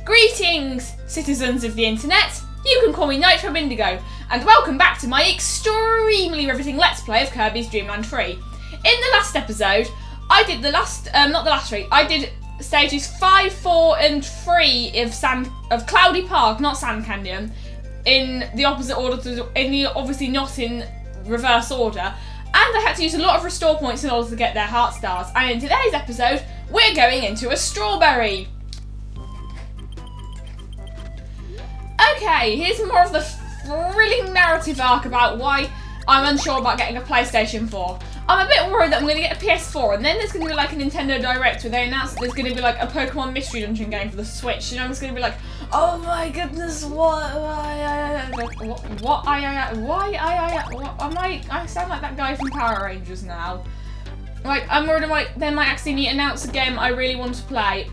Greetings, citizens of the internet. You can call me Nitro Indigo, and welcome back to my extremely riveting Let's Play of Kirby's Dream Land 3. In the last episode, I did I did stages 5, 4 and 3 of Cloudy Park, not Sand Canyon, in the opposite order, obviously not in reverse order, and I had to use a lot of restore points in order to get their heart stars. And in today's episode, we're going into a strawberry. Okay, here's more of the thrilling narrative arc about why I'm unsure about getting a PlayStation 4. I'm a bit worried that I'm going to get a PS4, and then there's going to be like a Nintendo Direct where they announce that there's going to be like a Pokémon Mystery Dungeon game for the Switch, and I'm just going to be like, oh my goodness, I sound like that guy from Power Rangers now. Like, I'm worried they might actually announce a game I really want to play,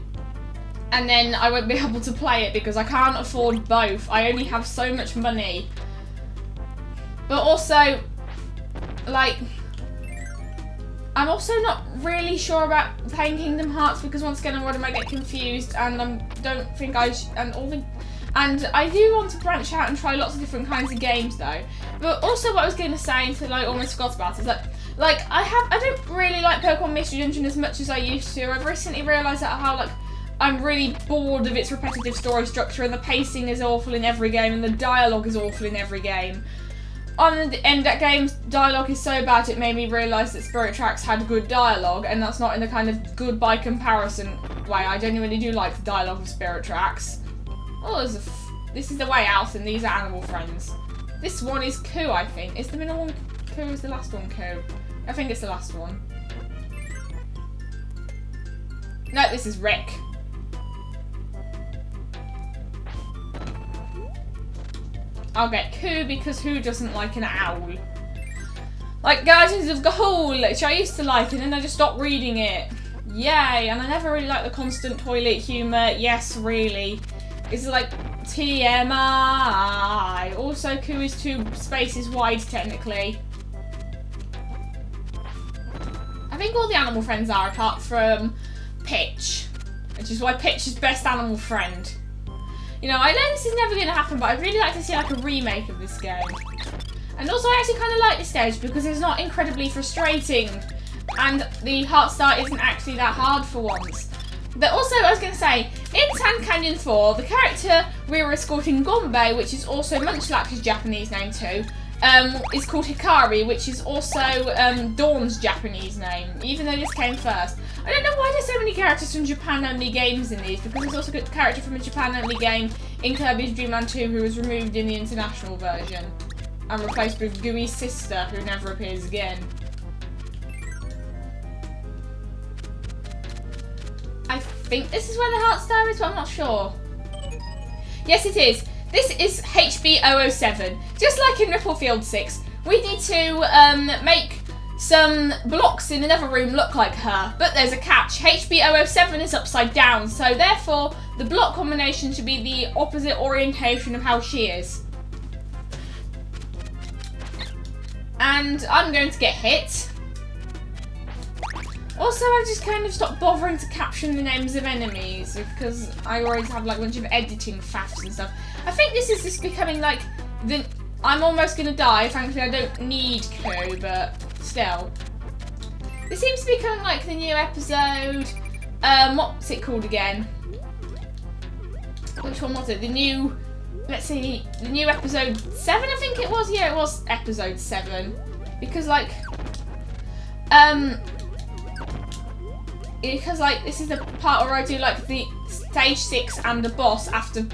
and then I won't be able to play it because I can't afford both. I only have so much money. But also, like, I'm also not really sure about playing Kingdom Hearts because once again I might get confused, and I don't think and I do want to branch out and try lots of different kinds of games though. But also what I was going to say until I almost forgot about is that, like, I don't really like Pokemon Mystery Dungeon as much as I used to. I've recently realised that how, like, I'm really bored of its repetitive story structure, and the pacing is awful in every game, and the dialogue is awful in every game. On the end, that game's dialogue is so bad it made me realise that Spirit Tracks had good dialogue, and that's not in the kind of good by comparison way. I genuinely do like the dialogue of Spirit Tracks. Oh, this is the way out, and these are animal friends. This one is Coo, I think. Is the middle one Coo? Is the last one Coo? I think it's the last one. No, this is Rick. I'll get Coo because who doesn't like an owl? Like Guardians of Gahul, which I used to like, and then I just stopped reading it. Yay! And I never really liked the constant toilet humour. Yes, really. It's like TMI. Also, Coo is 2 spaces wide, technically. I think all the animal friends are, apart from Pitch, which is why Pitch is best animal friend. You know, I know this is never going to happen, but I'd really like to see like a remake of this game. And also I actually kind of like this stage because it's not incredibly frustrating, and the heart star isn't actually that hard for once. But also, I was going to say, in Sand Canyon 4, the character we were escorting Gombe, which is also Munchlax's Japanese name too, is called Hikari, which is also Dawn's Japanese name, even though this came first. I don't know why there's so many characters from Japan-only games in these, because there's also a character from a Japan-only game in Kirby's Dream Land 2 who was removed in the international version and replaced with Gooey's sister, who never appears again. I think this is where the heart star is, but I'm not sure. Yes, it is. This is HB007. Just like in Ripplefield 6, we need to make some blocks in another room look like her, but there's a catch. HB007 is upside down, so therefore the block combination should be the opposite orientation of how she is. And I'm going to get hit. Also, I just kind of stopped bothering to caption the names of enemies because I always have like a bunch of editing faffs and stuff. I think this is just becoming like I'm almost going to die. Thankfully, I don't need Coo, but still. This seems to be becoming like the new episode. What's it called again? Which one was it? The new, let's see, the new episode 7, I think it was. Yeah, it was episode 7. Because like, this is the part where I do like the stage 6 and the boss after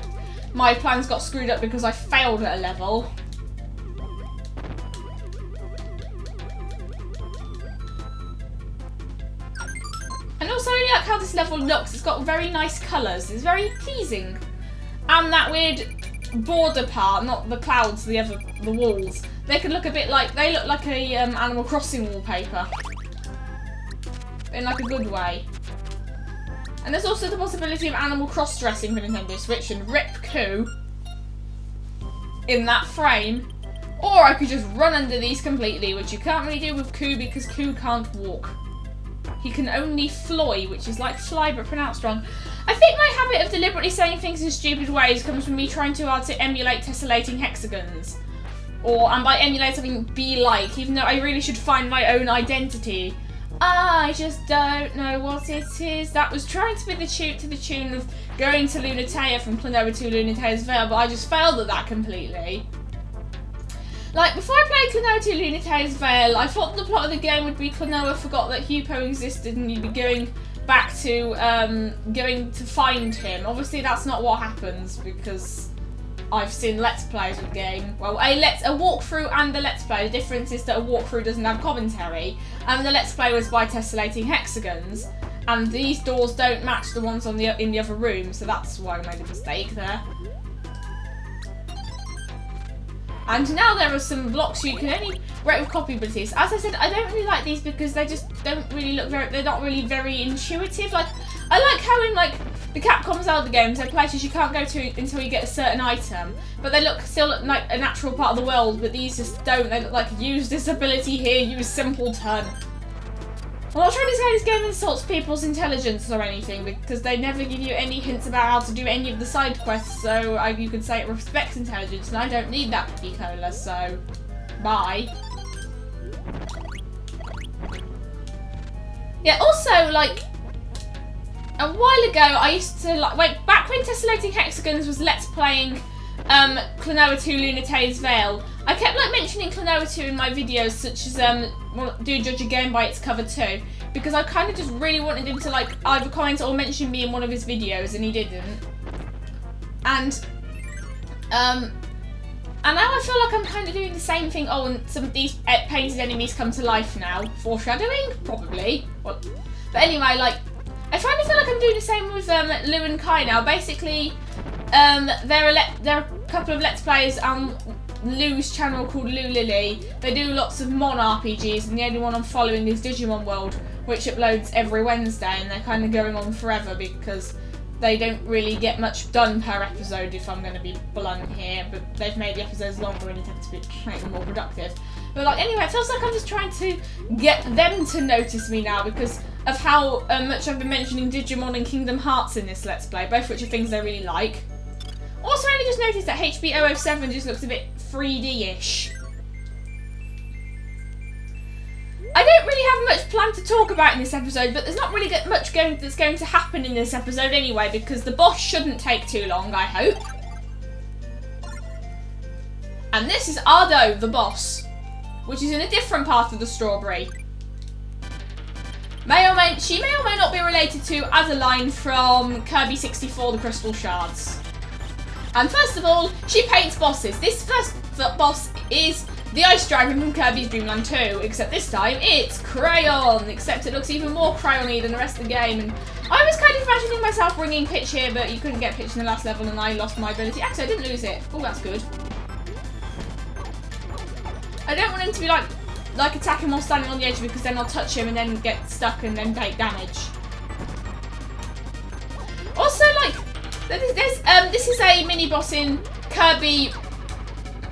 my plans got screwed up because I failed at a level. And also I really like how this level looks. It's got very nice colours. It's very pleasing. And that weird border part, not the clouds, the walls. They could look a bit like, they look like a Animal Crossing wallpaper. In like a good way. And there's also the possibility of animal cross-dressing for Nintendo Switch and rip Coo in that frame. Or I could just run under these completely, which you can't really do with Coo because Coo can't walk. He can only fly, which is like fly but pronounced wrong. I think my habit of deliberately saying things in stupid ways comes from me trying too hard to emulate tessellating hexagons. And by emulate I mean be like, even though I really should find my own identity. I just don't know what it is. That was trying to be to the tune of Going to Lunatea from Klonoa to Lunatea's Veil, but I just failed at that completely. Like, before I played Klonoa to Lunatea's Veil, I thought the plot of the game would be Klonoa forgot that Hupo existed and you'd be going back to, going to find him. Obviously that's not what happens, because I've seen Let's Plays of the game. Well, a walkthrough and the Let's Play. The difference is that a walkthrough doesn't have commentary, and the Let's Play was by tessellating hexagons, and these doors don't match the ones in the other room, so that's why I made a mistake there. And now there are some blocks you can only rate with copy abilities. As I said, I don't really like these because they just don't really look they're not really very intuitive. Like, I like how in like the Capcom Zelda games, there are places you can't go to until you get a certain item, but they still look like a natural part of the world, but these just don't. They look like use this ability here, use simpleton. I'm not trying to say this game insults people's intelligence or anything, because they never give you any hints about how to do any of the side quests, so you could say it respects intelligence, and I don't need that P-Cola, so bye. Yeah, also, like, a while ago, I used to, like, back when Tessellating Hexagons was Let's Playing Klonoa 2 Lunatea's Veil, I kept like mentioning Klonoa 2 in my videos, such as do judge a game by its cover too, because I kind of just really wanted him to like either comment or mention me in one of his videos, and he didn't. And now I feel like I'm kind of doing the same thing. Oh, and some of these painted enemies come to life now. Foreshadowing? Probably. Well, but anyway, like, I finally feel like I'm doing the same with Lou and Kai now. Basically, there are a couple of Let's Plays on Lou's channel called Lou Lily. They do lots of Mon RPGs, and the only one I'm following is Digimon World, which uploads every Wednesday, and they're kind of going on forever because they don't really get much done per episode, if I'm going to be blunt here, but they've made the episodes longer and to make them more productive. But like, anyway, it feels like I'm just trying to get them to notice me now because of how much I've been mentioning Digimon and Kingdom Hearts in this Let's Play, both which are things they really like. Also, I only just noticed that HB007 just looks a bit 3D-ish. I don't really have much planned to talk about in this episode, but there's not really much that's going to happen in this episode anyway, because the boss shouldn't take too long, I hope. And this is Ardo, the boss, which is in a different part of the strawberry. She may or may not be related to Adeline from Kirby 64, the Crystal Shards. And first of all, she paints bosses. This first boss is the Ice Dragon from Kirby's Dream Land 2, except this time it's crayon, except it looks even more crayon-y than the rest of the game. And I was kind of imagining myself bringing Pitch here, but you couldn't get Pitch in the last level and I lost my ability. Actually, I didn't lose it. Oh, that's good. I don't want him to be like attacking while standing on the edge, because then I'll touch him and then get stuck and then take damage. Also, like, this is a mini-boss in Kirby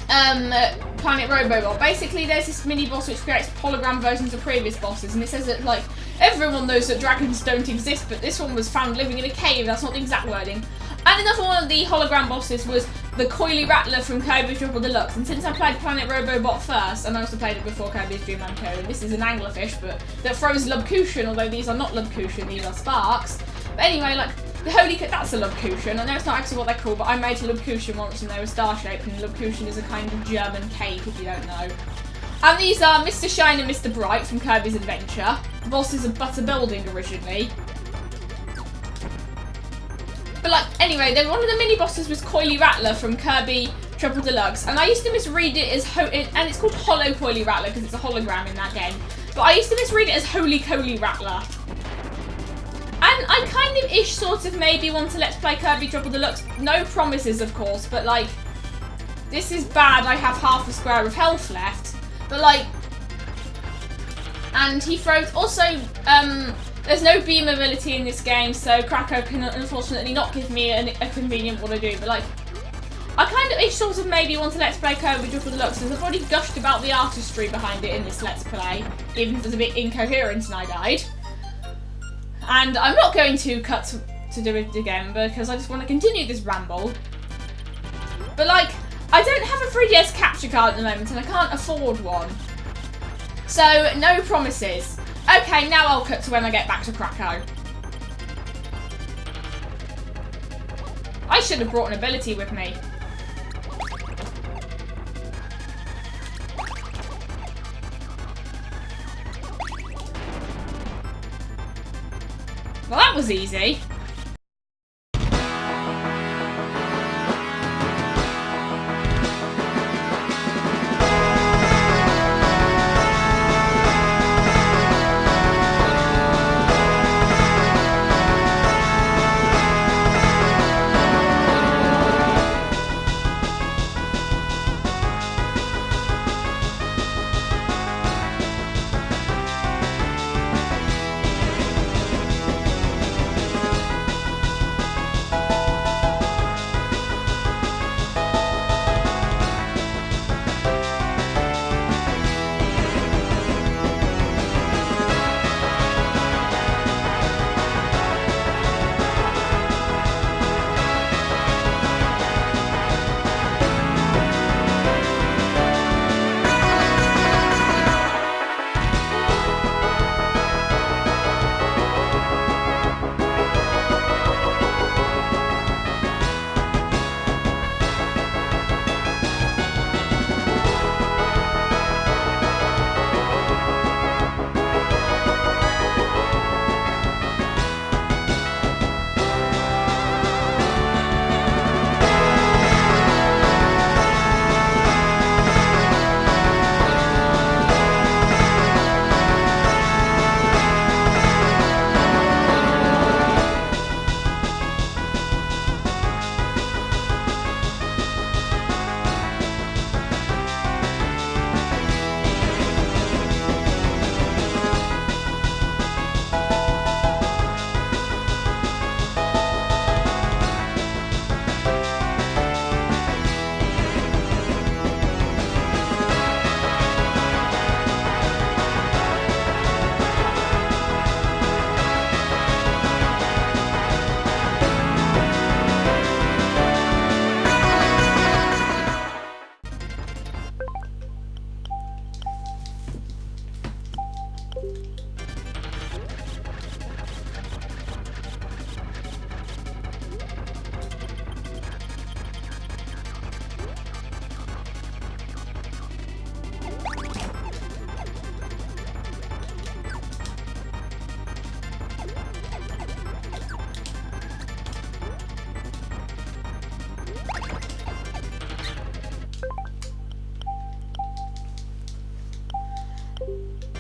Planet Robobot. Basically, there's this mini-boss which creates hologram versions of previous bosses, and it says that, like, everyone knows that dragons don't exist, but this one was found living in a cave. That's not the exact wording. And another one of the hologram bosses was the Coily Rattler from Kirby Triple Deluxe. And since I played Planet Robobot first, and I also played it before Kirby's Dream Land 2, and this is an anglerfish, but that throws Lubcushion, although these are not Lubcushion, these are sparks. But anyway, like, the Holy that's a Lubcushion. I know it's not actually what they're called, but I made a Lubcushion once and they were star-shaped, and Lubcushion is a kind of German cake, if you don't know. And these are Mr. Shine and Mr. Bright from Kirby's Adventure. The bosses of Butter Building originally. But like, anyway, one of the mini-bosses was Coily Rattler from Kirby Triple Deluxe, and I used to misread it as and it's called Hollow Coily Rattler because it's a hologram in that game. But I used to misread it as Holy Coily Rattler. And I kind of sort of maybe want to Let's Play Kirby Triple Deluxe. No promises, of course, but like, this is bad. I have half a square of health left. But like, and he throws, also, there's no beam ability in this game, so Krakow can unfortunately not give me a convenient one to do, but like, I kind of sort of maybe want to Let's Play Kirby Triple Deluxe, because I've already gushed about the artistry behind it in this Let's Play, even if it was a bit incoherent and I died. And I'm not going to cut to do it again because I just want to continue this ramble. But like, I don't have a 3DS capture card at the moment and I can't afford one. So, no promises. Okay, now I'll cut to when I get back to Krakow. I should have brought an ability with me. Well, that was easy.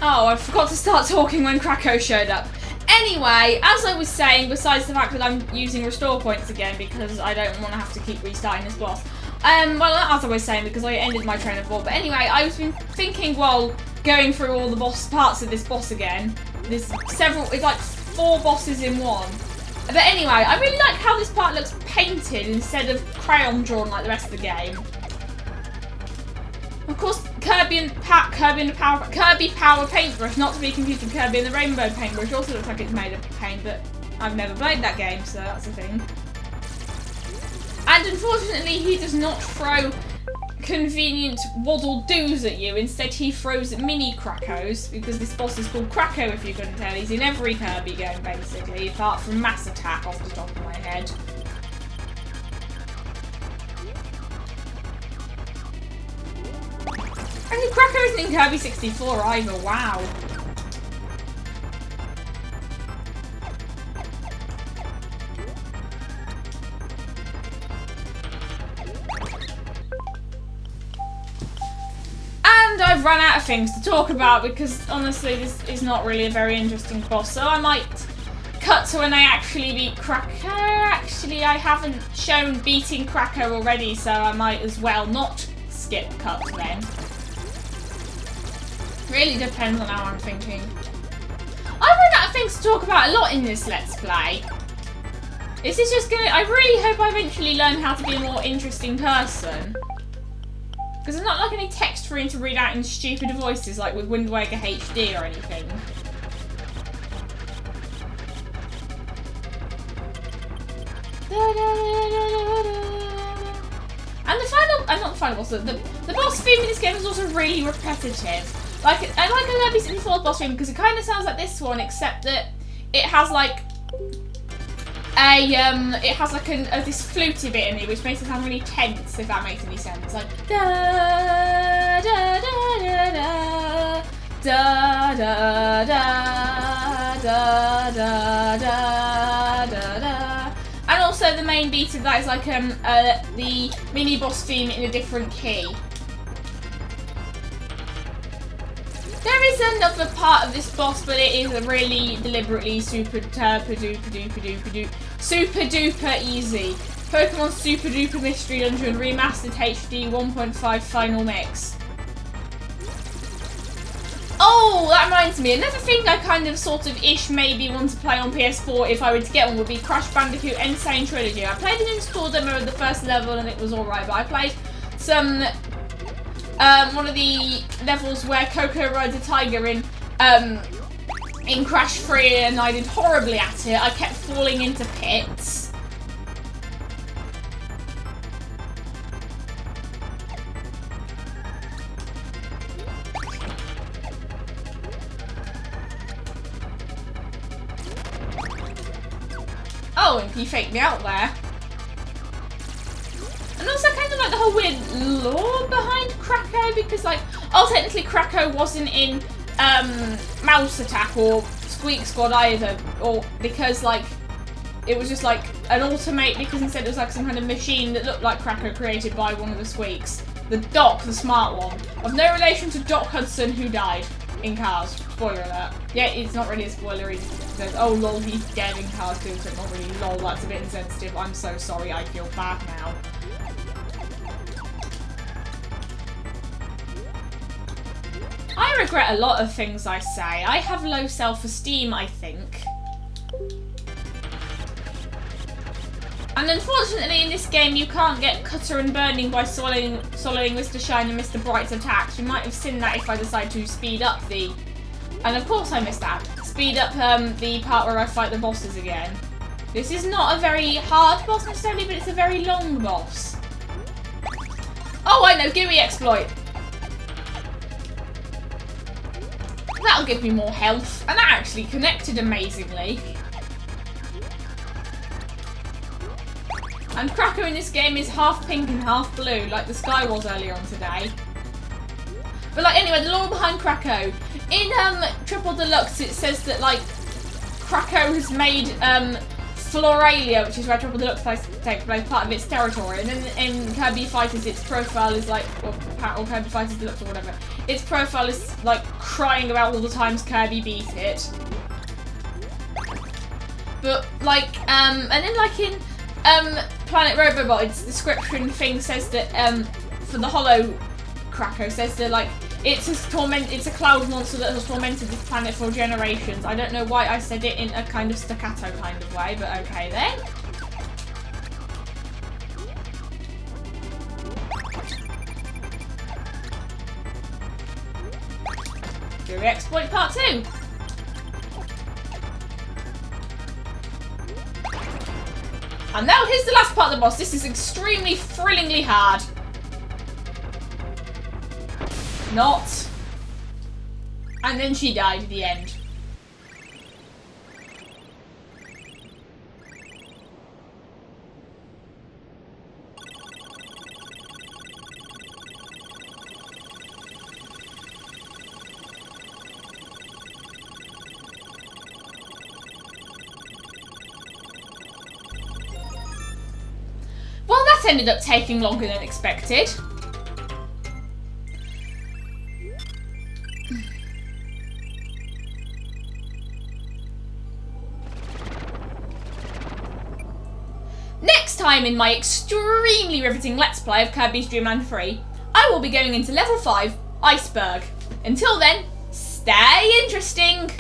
Oh, I forgot to start talking when Krakow showed up. Anyway, as I was saying, besides the fact that I'm using restore points again because I don't want to have to keep restarting this boss. Well, as I was saying, because I ended my train of thought. But anyway, I've been thinking while going through all the parts of this boss again. There's it's like 4 bosses in one. But anyway, I really like how this part looks painted instead of crayon drawn like the rest of the game. Of course, Kirby Power Paintbrush, not to be confused with Kirby and the Rainbow Paintbrush, also looks like it's made of paint, but I've never played that game, so that's a thing. And unfortunately, he does not throw convenient waddle-doos at you. Instead, he throws mini Krakows, because this boss is called Krakow, if you couldn't tell. He's in every Kirby game, basically, apart from Mass Attack off the top of my head. And Krakow isn't in Kirby 64 either, wow. And I've run out of things to talk about because honestly this is not really a very interesting boss, so I might cut to when I actually beat Krakow. Actually, I haven't shown beating Krakow already, so I might as well not skip cut then. Really depends on how I'm thinking. I've run out of things to talk about a lot in this Let's Play. Is this just gonna... I really hope I eventually learn how to be a more interesting person. Because there's not like any text for him to read out in stupid voices like with Wind Waker HD or anything. And the final, not the final boss, the boss theme in this game is also really repetitive. Like, I like Kirby 64's boss theme because it kind of sounds like this one, except that it has like this fluty bit in it, which makes it sound really tense, if that makes any sense. Like da da da da da da da da da da da da. And also the main beat of that is like the mini boss theme in a different key. There is another part of this boss, but it is really deliberately super duper easy. Pokémon Super Duper Mystery Dungeon Remastered HD 1.5 Final Mix. Oh, that reminds me. Another thing I kind of sort of maybe want to play on PS4 if I were to get one would be Crash Bandicoot N. Sane Trilogy. I played an install demo of the first level and it was alright, but I played some one of the levels where Coco rides a tiger in Crash 3 and I did horribly at it. I kept falling into pits. Oh, and he faked me out there. And also kind of like the whole weird lore behind Kracko, because like, oh, technically Kracko wasn't in Mouse Attack or Squeak Squad either, or because like, it was just like an automate, because instead it was like some kind of machine that looked like Kracko created by one of the Squeaks. The Doc, the smart one. Of no relation to Doc Hudson, who died in Cars. Spoiler alert. Yeah, it's not really a spoiler, he says, oh lol, he's dead in Cars 2, so not really lol, that's a bit insensitive. I'm so sorry, I feel bad now. I regret a lot of things I say. I have low self-esteem, I think. And unfortunately in this game you can't get Cutter and Burning by swallowing Mr. Shine and Mr. Bright's attacks. You might have seen that if I decide to speed up the... And of course I missed that. Speed up the part where I fight the bosses again. This is not a very hard boss necessarily, but it's a very long boss. Oh, I know, GUI exploit. That'll give me more health. And that actually connected amazingly. And Kracko in this game is half pink and half blue, like the sky was earlier on today. But like, anyway, the lore behind Kracko. In Triple Deluxe, it says that like Kracko has made Floralia, which is where Triple Deluxe takes place, part of its territory. And then in Kirby Fighters, its profile is like, or Kirby Fighters Deluxe or whatever, its profile is like crying about all the times Kirby beat it. But like, and then like in Planet Robobot, its description thing says that for the Hollow Kracko says that like it's a cloud monster that has tormented this planet for generations. I don't know why I said it in a kind of staccato kind of way, but okay then. GUI exploit part 2. And now here's the last part of the boss. This is extremely thrillingly hard. Not. And then she died at the end. Well, that ended up taking longer than expected. Next time in my extremely riveting Let's Play of Kirby's Dream Land 3, I will be going into Level 5, Iceberg. Until then, stay interesting!